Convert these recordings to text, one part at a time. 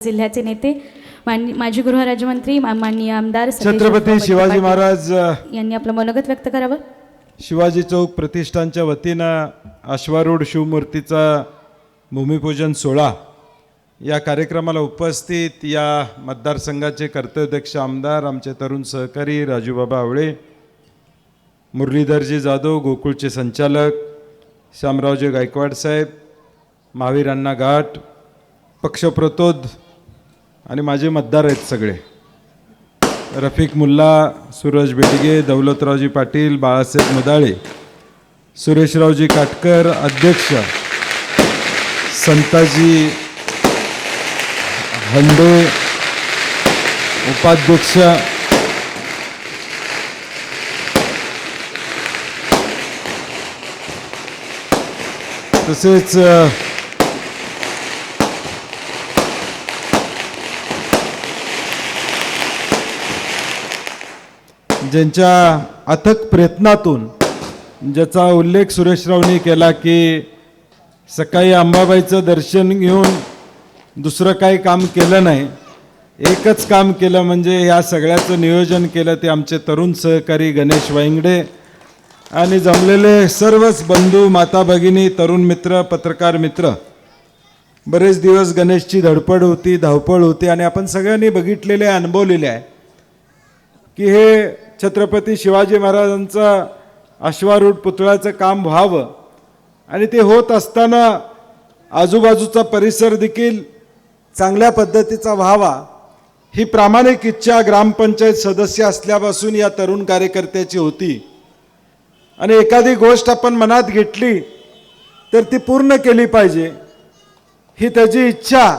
जिल्ह्याचे नेते माजी गृह राज्यमंत्री माननीय आमदार छत्रपती शिवाजी महाराज यांनी आपलं मनोगत व्यक्त करावं। शिवाजी चौक प्रतिष्ठानच्या वतीनं अश्वारूढ शिवमूर्तीचा भूमिपूजन सोहळा या कार्यक्रमाला उपस्थित या मतदारसंघाचे कर्तव्यदक्ष आमदार आमचे तरुण सहकारी राजूबाबा आवळे, मुरलीधरजी जाधव, गोकुळचे संचालक श्यामरावजी गायकवाड साहेब, महावीर अण्णा घाट, पक्षप्रतोद आणि माझे मतदार आहेत सगळे, रफिक मुल्ला, सूरज बेडगे, दौलतरावजी पाटील, बाळासाहेब मुदाळे, सुरेशरावजी काटकर अध्यक्ष, संताजी हंडे उपाध्यक्ष, तसेच ज्यांच्या अथक प्रयत्नातून, ज्याचा उल्लेख सुरेशरावनी केला की सकाळी अंबाबाईचं दर्शन घेऊन दुसरं काही काम केलं नाही, एकच काम केलं म्हणजे या सगळ्याचं नियोजन केलं ते आमचे तरुण सहकारी गणेश वायंगडे आणि जमलेले सर्वच बंधू, माता भगिनी, तरुण मित्र, पत्रकार मित्र. बरेच दिवस गणेशची धडपड होती, धावपळ होती आणि आपण सगळ्यांनी बघितलेले, अनुभवलेले आहे की हे छत्रपती शिवाजी महाराजांचं अश्वारूढ पुतळ्याचं काम व्हावं आणि ते होत असताना आजूबाजूचा परिसर देखील चांगल्या पद्धतीचा व्हावा ही प्रामाणिक इच्छा ग्रामपंचायत सदस्य असल्यापासून या तरुण कार्यकर्त्याची होती. आणि एखादी गोष्ट आपण मनात घेतली तर ती पूर्ण केली पाहिजे ही त्याची इच्छा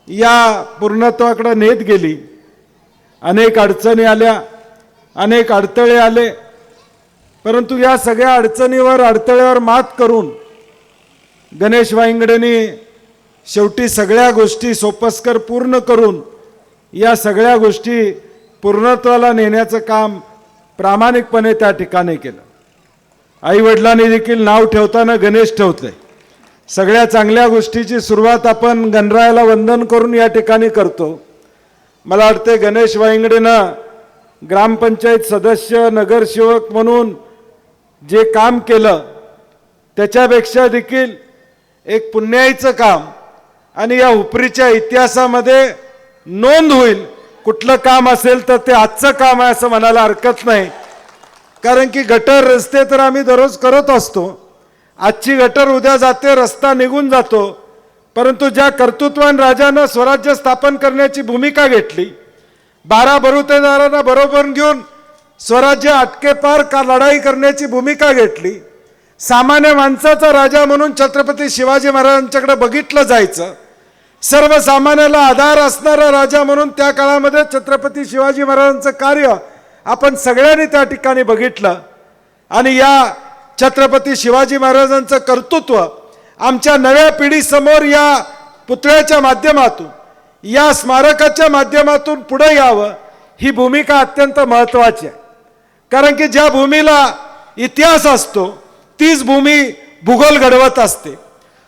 या पूर्णत्वाकडे नेत गेली. अनेक अडचणी आल्या, अनेक अडथळे आले, परंतु या सगळ्या अडचणीवर, अडथळ्यावर मात करून गणेश वायंगडेंनी शेवटी सगळ्या गोष्टी सोपस्कर पूर्ण करून या सगळ्या गोष्टी पूर्णत्वाला नेण्याचं काम प्रामाणिकपणे त्या ठिकाणी केलं. आईवडिलांनी देखील नाव ठेवताना गणेश ठेवतंय. सगळ्या चांगल्या गोष्टीची सुरुवात आपण गणरायाला वंदन करून या ठिकाणी करतो. मला वाटते गणेश वायंगडेनं ग्रामपंचायत सदस्य, नगरसेवक म्हणून जे काम केलं त्याच्यापेक्षा देखील एक पुण्याईचं काम आणि या उपरीच्या इतिहासामध्ये नोंद होईल. कुठलं काम असेल तर ते आजचं काम आहे असं म्हणायला हरकत नाही, कारण की गटर रस्ते तर आम्ही दररोज करत असतो. आजची गटर उद्या जाते, रस्ता निघून जातो, परंतु ज्या कर्तृत्वान राजानं स्वराज्य स्थापन करण्याची भूमिका घेतली, 12 बलुतेदारांना बरोबर घेऊन स्वराज्य अटकेपार का लढाई करण्याची भूमिका घेतली, सामान्य माणसाचा राजा म्हणून छत्रपती शिवाजी महाराजांच्याकडे बघितलं जायचं, सर्वसामान्याला आधार असणारा राजा म्हणून त्या काळामध्ये छत्रपती शिवाजी महाराजांचं कार्य आपण सगळ्यांनी त्या ठिकाणी बघितलं. आणि या छत्रपती शिवाजी महाराजांचं कर्तृत्व आमच्या नव्या पिढीसमोर या पुतळ्याच्या माध्यमातून, या स्मारकाच्या माध्यमातून पुढे यावं ही भूमिका अत्यंत महत्त्वाची आहे. कारण की ज्या भूमीला इतिहास असतो तीच भूमी भूगोल घडवत असते.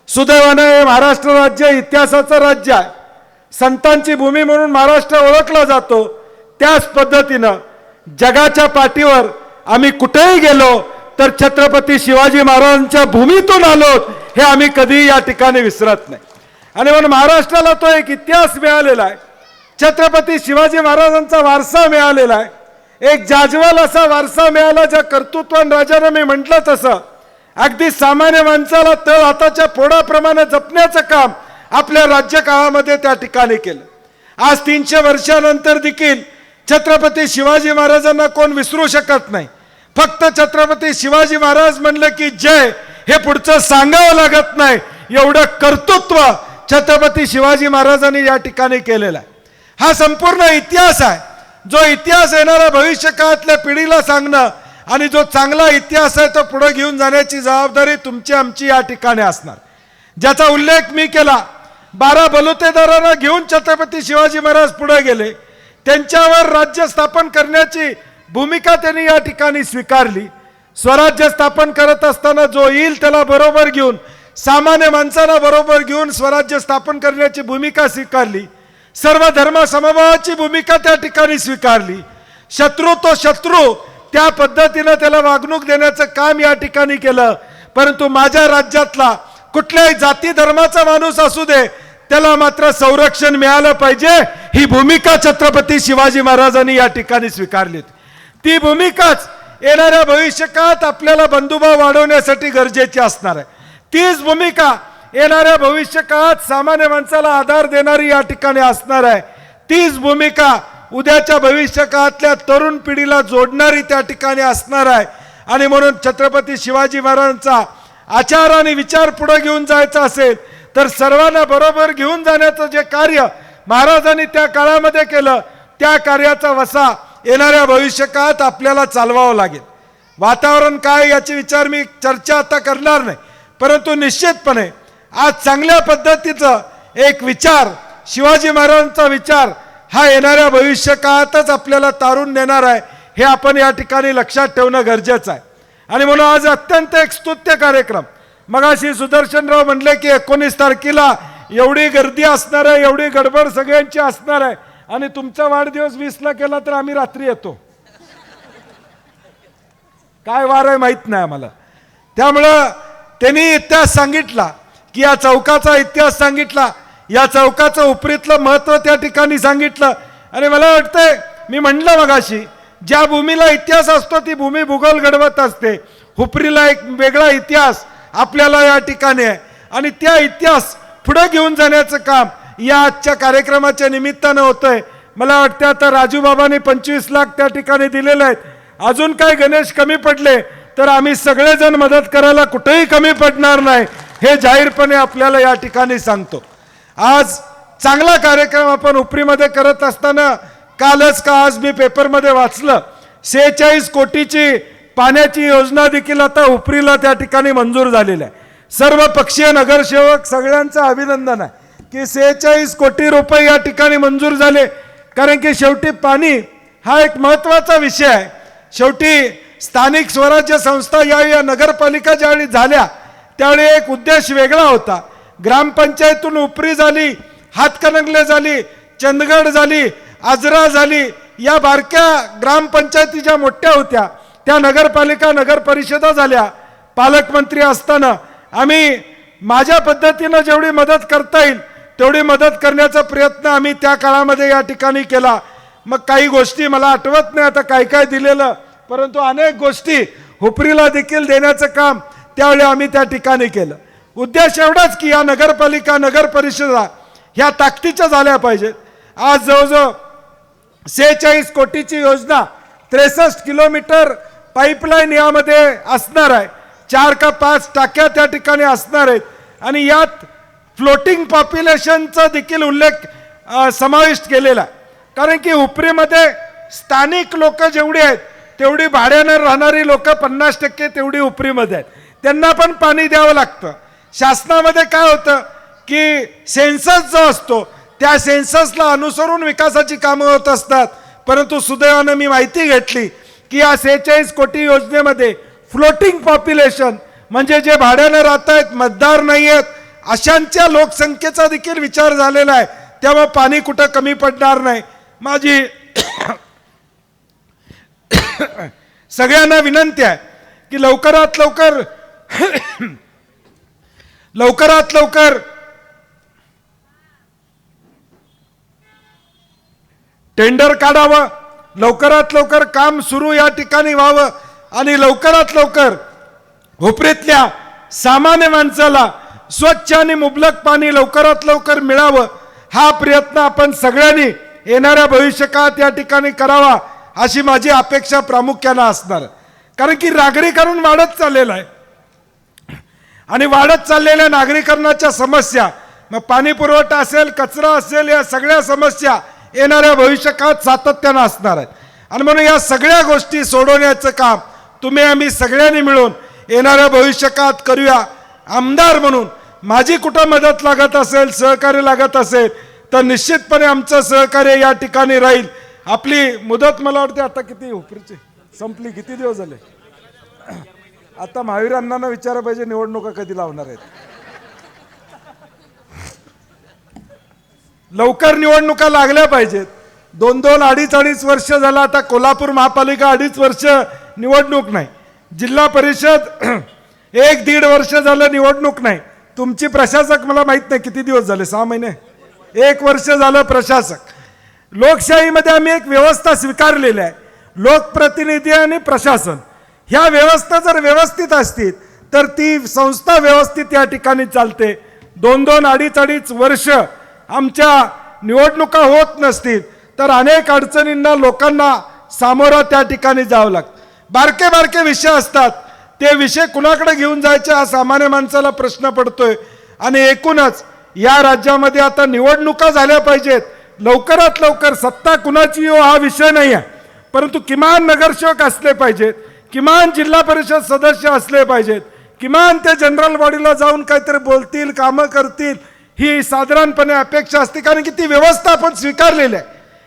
सुदैवाने हे महाराष्ट्र राज्य इतिहासाचं राज्य आहे. संतांची भूमी म्हणून महाराष्ट्र ओळखला जातो. त्याच पद्धतीनं जगाच्या पाठीवर आम्ही कुठेही गेलो तर छत्रपती शिवाजी महाराजांच्या भूमीतून आलो हे आम्ही कधी या ठिकाणी विसरत नाही. आणि म्हणून महाराष्ट्राला तो एक इतिहास मिळालेला आहे, छत्रपती शिवाजी महाराजांचा वारसा मिळालेला आहे, एक जाज्वल असा वारसा मिळाला. ज्या कर्तृत्वान राजाने मी म्हटलं तसं अगदी सामान्य माणसाला तळ हाताच्या फोडाप्रमाणे जपण्याचं काम आपल्या राज्यकाळामध्ये त्या ठिकाणी केलं. आज 300 वर्षानंतर देखील छत्रपती शिवाजी महाराजांना कोण विसरू शकत नाही. फक्त छत्रपती शिवाजी महाराज म्हणलं की जय हे पुढचं सांगावं लागत नाही, एवढं कर्तृत्व छत्रपती शिवाजी महाराजांनी या ठिकाणी केलेला आहे. हा संपूर्ण इतिहास आहे, जो इतिहास येणाऱ्या भविष्य काळातल्या पिढीला सांगणं आणि जो चांगला इतिहास आहे तो पुढे घेऊन जाण्याची जबाबदारी तुमची आमची या ठिकाणी असणार. ज्याचा उल्लेख मी केला, 12 बलुतेदारांना घेऊन छत्रपती शिवाजी महाराज पुढे गेले, त्यांच्यावर राज्य स्थापन करण्याची भूमिका त्यांनी या ठिकाणी स्वीकारली. स्वराज्य स्थापन करत असताना जो येईल त्याला बरोबर घेऊन सामान्य माणसाला बरोबर घेऊन स्वराज्य स्थापन करण्याची भूमिका स्वीकारली सर्व धर्म समभावाची भूमिका त्या ठिकाणी स्वीकारली. शत्रू तो शत्रू त्या पद्धतीनं त्याला वागणूक देण्याचं काम या ठिकाणी केलं. परंतु माझ्या राज्यातला कुठल्याही जाती धर्माचा माणूस असू दे, त्याला मात्र संरक्षण मिळालं पाहिजे, ही भूमिका छत्रपती शिवाजी महाराजांनी या ठिकाणी स्वीकारली. ती भूमिकाच येणाऱ्या भविष्यकाळात आपल्याला बंधुभाव वाढवण्यासाठी गरजेची असणार आहे. तीच भूमिका येणाऱ्या भविष्यकाळात सामान्य माणसाला आधार देणारी या ठिकाणी असणार आहे. तीच भूमिका उद्याच्या भविष्यकाळातल्या तरुण पिढीला जोडणारी त्या ठिकाणी असणार आहे. आणि म्हणून छत्रपती शिवाजी महाराजांचा आचार आणि विचार पुढे घेऊन जायचा असेल तर सर्वांना बरोबर घेऊन जाण्याचं जे कार्य महाराजांनी त्या काळामध्ये केलं, त्या कार्याचा वसा येणाऱ्या भविष्यकाळात आपल्याला चालवावं लागेल. वातावरण काय याची विचार मी चर्चा आता करणार नाही, परंतु निश्चितपणे आज चांगल्या पद्धतीचं एक विचार, शिवाजी महाराजांचा विचार हा येणाऱ्या भविष्यकाळातच आपल्याला तारून नेणार आहे, हे आपण या ठिकाणी लक्षात ठेवणं गरजेचं आहे. आणि म्हणून आज अत्यंत एक स्तुत्य कार्यक्रम, मगाशी सुदर्शनराव म्हणले की 19 तारखेला एवढी गर्दी असणार आहे, एवढी गडबड सगळ्यांची असणार आहे, आणि तुमचा वाढदिवस 20ला केला तर आम्ही रात्री येतो. काय वार आहे माहित नाही आम्हाला. त्यामुळं त्यांनी इतिहास सांगितला की या चौकाचा इतिहास सांगितला, या चौकाचं उपरीतलं महत्त्व त्या ठिकाणी सांगितलं. आणि मला वाटतंय, मी म्हणलं मगाशी, ज्या भूमीला इतिहास असतो ती भूमी भूगोल घडवत असते. हुपरीला एक वेगळा इतिहास आपल्याला या ठिकाणी आहे, आणि त्या इतिहास पुढे घेऊन जाण्याचं काम या आजच्या कार्यक्रमाच्या निमित्तानं होतंय. मला वाटतं आता राजूबाबांनी 25 लाख त्या ठिकाणी दिलेले आहेत. अजून काय गणेश कमी पडले तर आम्ही सगळेजण मदत करायला कुठेही कमी पडणार नाही, हे जाहीरपणे आपल्याला या ठिकाणी सांगतो. आज चांगला कार्यक्रम आपण उपरीमध्ये करत असताना कालच का आज मी पेपरमध्ये वाचलं, 46 कोटीची पाण्याची योजना देखील आता उपरीला त्या ठिकाणी मंजूर झालेली आहे. सर्व पक्षीय नगरसेवक सगळ्यांचं अभिनंदन आहे की 46 कोटी रुपये या ठिकाणी मंजूर झाले. कारण की शेवटी पाणी हा एक महत्त्वाचा विषय आहे. शेवटी स्थानिक स्वराज्य संस्था या नगरपालिका ज्यावेळी झाल्या त्यावेळी एक उद्देश वेगळा होता. ग्रामपंचायतून उपरी झाली, हातकणंगले झाली, चंदगड झाली, आजरा झाली, या बारक्या ग्रामपंचायती ज्या मोठ्या होत्या त्या नगरपालिका नगर परिषदा झाल्या. पालकमंत्री असताना आम्ही माझ्या पद्धतीनं जेवढी मदत करता येईल तेवढी मदत करण्याचा प्रयत्न आम्ही त्या काळामध्ये या ठिकाणी केला. मग काही गोष्टी मला आठवत नाही आता काय काय दिलेलं, परंतु अनेक गोष्टी हुपरीला देखील देण्याचं काम त्यावेळी आम्ही त्या ठिकाणी केलं. उद्देश एवढाच की या नगरपालिका नगर परिषदा ह्या ताकदीच्या झाल्या पाहिजेत. आज जवळजवळ 46 कोटीची योजना 63 किलोमीटर पाईपलाईन यामध्ये असणार आहे. 4 का 5 टाक्या त्या ठिकाणी असणार आहेत. आणि यात फ्लोटिंग पॉप्युलेशनचा देखील उल्लेख समाविष्ट केलेला आहे. कारण की उपरीमध्ये स्थानिक लोक जेवढी आहेत तेवढी भाड्यानं राहणारी लोक 50% तेवढी उपरीमध्ये आहेत. त्यांना पण पाणी द्यावं लागतं. शासनामध्ये काय होतं की सेन्सस जो असतो त्या सेन्ससला अनुसरून विकासाची कामं होत असतात. परंतु सुदैवानं मी माहिती घेतली की या 46 कोटी योजनेमध्ये फ्लोटिंग पॉप्युलेशन म्हणजे जे भाड्यानं राहत आहेत, मतदार नाही आहेत, अशांच्या लोकसंख्येचा देखील विचार झालेला आहे. त्यामुळे पाणी कुठं कमी पडणार नाही. माझी सगळ्यांना विनंती आहे की लवकरात लवकर टेंडर काढावं, लवकरात लवकर काम सुरू या ठिकाणी व्हावं आणि लवकरात लवकर हुपरीतल्या सामान्य माणसाला स्वच्छ आणि मुबलक पाणी लवकरात लवकर मिळावं, हा प्रयत्न आपण सगळ्यांनी येणाऱ्या भविष्यकाळात या ठिकाणी करावा अशी माझी अपेक्षा प्रामुख्याने असणार. कारण की नागरीकरण वाढत चाललेलं आहे आणि वाढत चाललेल्या नागरीकरणाच्या समस्या, मग पाणी पुरवठा असेल, कचरा असेल, या सगळ्या समस्या येणाऱ्या भविष्यकाळात सातत्यानं असणार आहेत. आणि म्हणून या सगळ्या गोष्टी सोडवण्याचं काम तुम्ही आम्ही सगळ्यांनी मिळून येणाऱ्या भविष्यकाळात करूया. आमदार म्हणून माझी कुठं मदत लागत असेल, सहकार्य लागत असेल तर निश्चितपणे आमचं सहकार्य या ठिकाणी राहील. आपली मुदत मला वाटते आता किती उपरीची संपली, किती दिवस झाले. आता महावीर अण्णांना विचारा पाहिजे निवडणुका कधी लावणार आहेत. लवकर निवडणुका लागल्या पाहिजेत. 2-2, 2.5 वर्ष झालं आता कोल्हापूर महापालिका 2.5 वर्ष निवडणूक नाही. जिल्हा परिषद 1-1.5 वर्ष झालं निवडणूक नाही. तुमची प्रशासक मला माहित नाही किती दिवस झाले, 6 महिने, 1 वर्ष झालं प्रशासक. लोकशाहीमध्ये आम्ही एक व्यवस्था स्वीकारलेली आहे, लोकप्रतिनिधी आणि प्रशासन. ह्या व्यवस्था जर व्यवस्थित असतील तर ती संस्था व्यवस्थित या ठिकाणी चालते. 2-2, 2.5 वर्ष आमच्या निवडणुका होत नसतील तर अनेक अडचणींना लोकांना सामोरं त्या ठिकाणी जावं लागतं. बारके बारके विषय असतात, ते विषय कुणाकडे घेऊन जायचे हा सामान्य माणसाला प्रश्न पडतोय. आणि एकूणच या राज्यामध्ये आता निवडणुका झाल्या पाहिजेत. लवकरात लवकर सत्ता कुणाची हो हा विषय नाही आहे, परंतु किमान नगरसेवक असले पाहिजेत, किमान जिल्हा परिषद सदस्य असले पाहिजेत, किमान ते जनरल बॉडीला जाऊन काहीतरी बोलतील, कामं करतील, ही साधारणपणे अपेक्षा असते. कारण की ती व्यवस्था आपण स्वीकारलेली आहे.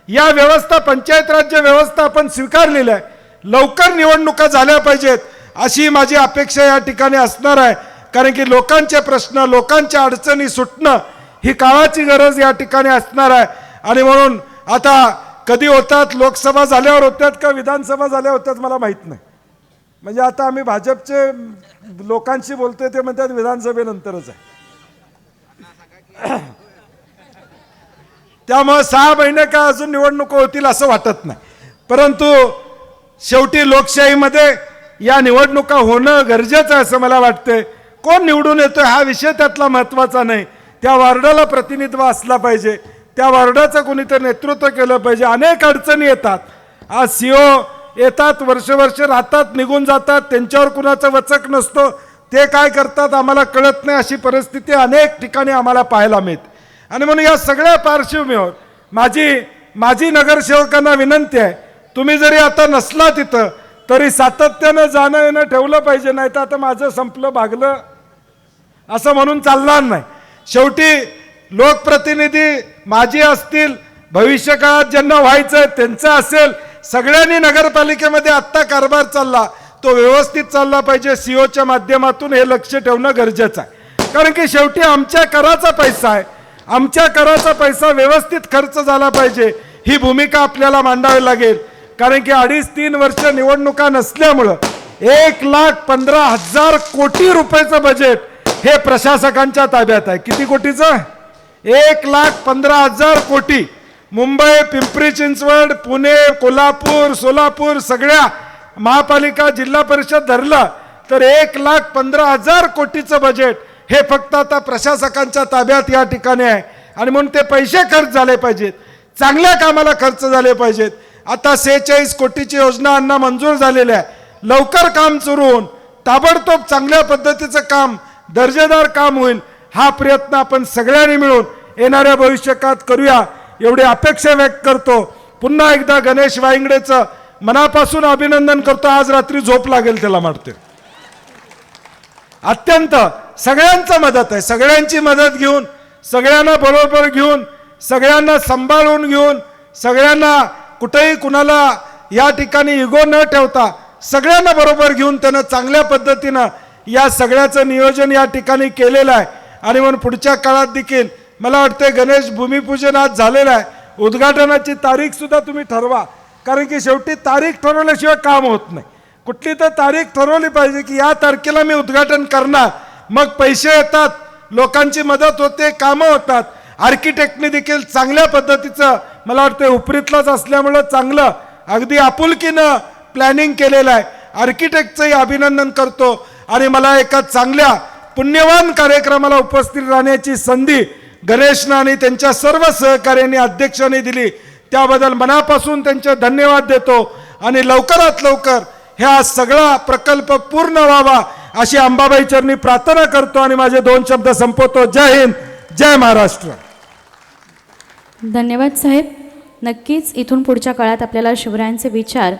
या व्यवस्था, पंचायत राज्य व्यवस्था आपण स्वीकारलेली आहे. लवकर निवडणुका झाल्या पाहिजेत अशी माझी अपेक्षा या ठिकाणी असणार आहे. कारण की लोकांचे प्रश्न, लोकांच्या अडचणी सुटणं ही काळाची गरज या ठिकाणी असणार आहे. आणि म्हणून आता कधी होतात, लोकसभा झाल्यावर होतात का विधानसभा झाल्या होतात मला माहीत नाही. म्हणजे आता आम्ही भाजपचे लोकांशी बोलतोय, ते म्हणतात विधानसभेनंतरच आहे. त्यामुळे 6 महिने का अजून निवडणुका होतील असं वाटत नाही. परंतु शेवटी लोकशाहीमध्ये या निवडणुका होणं गरजेचं आहे असं मला वाटतंय. कोण निवडून येतोय हा विषय त्यातला महत्त्वाचा नाही. त्या वार्डाला प्रतिनिधित्व असला पाहिजे, त्या वार्डाचं कोणीतरी नेतृत्व केलं पाहिजे. अनेक अडचणी येतात. आज CO येतात, वर्ष राहतात, निघून जातात, त्यांच्यावर कुणाचं वचक नसतो, ते काय करतात आम्हाला कळत नाही. अशी परिस्थिती अनेक ठिकाणी आम्हाला पाहायला मिळते. आणि म्हणून या सगळ्या पार्श्वभूमीवर माझी नगरसेवकांना विनंती आहे, तुम्ही जरी आता नसला तिथं तरी सातत्यानं जाणं येणं ठेवलं पाहिजे. नाही तर आता माझं संपलं भागलं असं म्हणून चालणार नाही. शेवटी लोकप्रतिनिधी माझी असतील, भविष्य काळात ज्यांना व्हायचं आहे त्यांचं असेल, सगळ्यांनी नगरपालिकेमध्ये आत्ता कारभार चालला तो व्यवस्थित चालला पाहिजे. COच्या माध्यमातून हे लक्ष ठेवणं गरजेचं आहे. कारण की शेवटी आमच्या कराचा पैसा आहे, आमच्या कराचा पैसा व्यवस्थित खर्च झाला पाहिजे, ही भूमिका आपल्याला मांडावी लागेल. कारण की 2.5-3 वर्ष निवडणुका नसल्यामुळं 1,15,000 कोटी रुपयाचं बजेट हे प्रशासकांच्या ताब्यात आहे. किती कोटीचं? 1,15,000 कोटी. मुंबई, पिंपरी चिंचवड, पुणे, कोल्हापूर, सोलापूर सगळ्या महापालिका, जिल्हा परिषद धरलं तर 1,15,000 कोटीचं बजेट हे फक्त आता प्रशासकांच्या ताब्यात या ठिकाणी आहे. आणि म्हणून ते पैसे खर्च झाले पाहिजेत, चांगल्या कामाला खर्च झाले पाहिजेत. आता 46 कोटीची योजना अण्णा मंजूर झालेली आहे. लवकर काम सुरू होऊन ताबडतोब चांगल्या पद्धतीचं काम, दर्जेदार काम होईल, हा प्रयत्न आपण सगळ्यांनी मिळून येणाऱ्या भविष्यकाळात करूया एवढी अपेक्षा व्यक्त करतो. पुन्हा एकदा गणेश वायंगडेचं मनापासून अभिनंदन करतो. आज रात्री झोप लागेल त्याला वाटते. अत्यंत सगळ्यांचं मदत आहे, सगळ्यांची मदत घेऊन, सगळ्यांना बरोबर घेऊन, सगळ्यांना सांभाळून घेऊन, सगळ्यांना कुठेही कुणाला या ठिकाणी इगो न ठेवता सगळ्यांना बरोबर घेऊन त्यानं चांगल्या पद्धतीनं या सगळ्याचं नियोजन या ठिकाणी केलेलं आहे. आणि म्हणून पुढच्या काळात देखील मला वाटतं गणेश भूमिपूजन आज झालेलं आहे. उद्घाटनाची तारीख सुद्धा तुम्ही ठरवा, कारण की शेवटी तारीख ठरवल्याशिवाय काम होत नाही. कुठली तर तारीख ठरवली पाहिजे की या तारखेला मी उद्घाटन करणार, मग पैसे येतात, लोकांची मदत होते, कामं होतात. आर्किटेक्टने देखील चांगल्या पद्धतीचं मला वाटतं उपरीतलाच असल्यामुळं चांगलं अगदी आपुलकीनं प्लॅनिंग केलेलं आहे. आर्किटेक्टचंही अभिनंदन करतो. आणि मला एका चांगल्या पुण्यवान कार्यक्रमाला उपस्थित राहण्याची संधी गणेशनं आणि त्यांच्या सर्व सहकार्यांनी, अध्यक्षांनी दिली, त्याबद्दल मनापासून त्यांचे धन्यवाद देतो. आणि लवकरात लवकर हा सगळा प्रकल्प पूर्ण व्हावा अशी अंबाबाई चरणी प्रार्थना करतो आणि माझे 2 शब्द संपवतो. जय हिंद, जय महाराष्ट्र. धन्यवाद साहेब. नक्कीच इथून पुढच्या काळात आपल्याला शिवरायांचे विचार